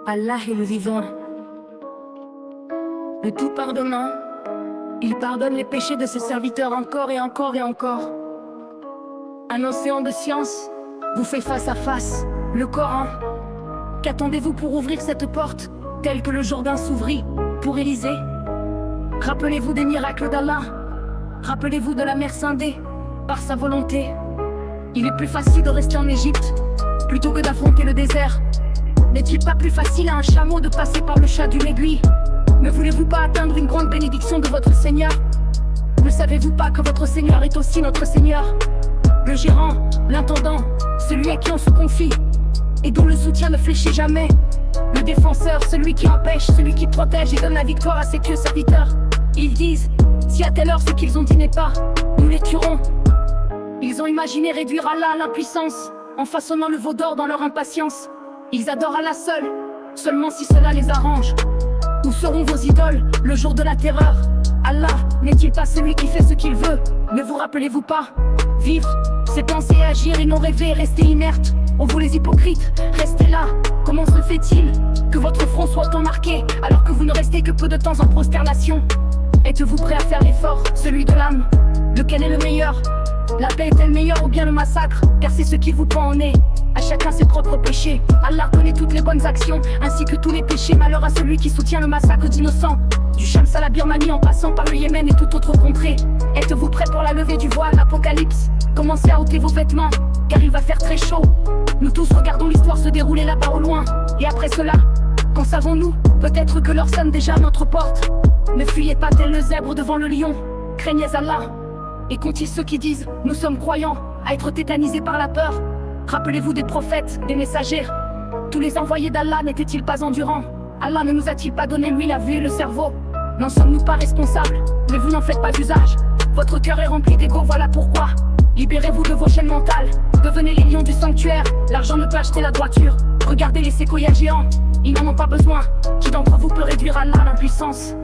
Allah est le vivant, le tout pardonnant. Il pardonne les péchés de ses serviteurs encore et encore et encore. Un océan de science vous fait face à face, le Coran. Qu'attendez-vous pour ouvrir cette porte, telle que le Jourdain s'ouvrit pour Élysée? Rappelez-vous des miracles d'Allah. Rappelez-vous de la mer scindée par sa volonté. Il est plus facile de rester en Égypte plutôt que d'affronter le désert. N'est-il pas plus facile à un chameau de passer par le chat d'une aiguille? Ne voulez-vous pas atteindre une grande bénédiction de votre Seigneur? Ne savez-vous pas que votre Seigneur est aussi notre Seigneur? Le gérant, l'intendant, celui à qui on se confie et dont le soutien ne fléchit jamais. Le défenseur, celui qui empêche, celui qui protège et donne la victoire à ses pieux serviteurs. Ils disent, si à telle heure ce qu'ils ont dit n'est pas, nous les tuerons. Ils ont imaginé réduire Allah à l'impuissance en façonnant le veau d'or dans leur impatience. Ils adorent Allah seul, seulement si cela les arrange. Où seront vos idoles le jour de la terreur? Allah n'est-il pas celui qui fait ce qu'il veut? Ne vous rappelez-vous pas? Vivre, c'est penser et agir et non rêver, rester inerte. Oh vous les hypocrites, restez là. Comment se fait-il que votre front soit tant marqué alors que vous ne restez que peu de temps en prosternation? Êtes-vous prêt à faire l'effort, celui de l'âme? Lequel est le meilleur? La paix est-elle meilleure ou bien le massacre? Car c'est ce qui vous prend au nez. À chacun ses propres péchés. Allah connaît toutes les bonnes actions ainsi que tous les péchés. Malheur à celui qui soutient le massacre d'innocents. Du Shams à la Birmanie en passant par le Yémen et toute autre contrée. Êtes-vous prêts pour la levée du voile, l'Apocalypse? Commencez à ôter vos vêtements, car il va faire très chaud. Nous tous regardons l'histoire se dérouler là-bas au loin. Et après cela, qu'en savons-nous? Peut-être que l'heure sonne déjà à notre porte. Ne fuyez pas tel le zèbre devant le lion. Craignez Allah. Et comptez ceux qui disent, nous sommes croyants, à être tétanisés par la peur. Rappelez-vous des prophètes, des messagers. Tous les envoyés d'Allah n'étaient-ils pas endurants? Allah ne nous a-t-il pas donné lui la vue et le cerveau? N'en sommes-nous pas responsables? Mais vous n'en faites pas usage. Votre cœur est rempli d'ego, voilà pourquoi. Libérez-vous de vos chaînes mentales. Devenez les lions du sanctuaire. L'argent ne peut acheter la droiture. Regardez les séquoias géants, ils n'en ont pas besoin. Qui d'entre vous peut réduire Allah à l'impuissance?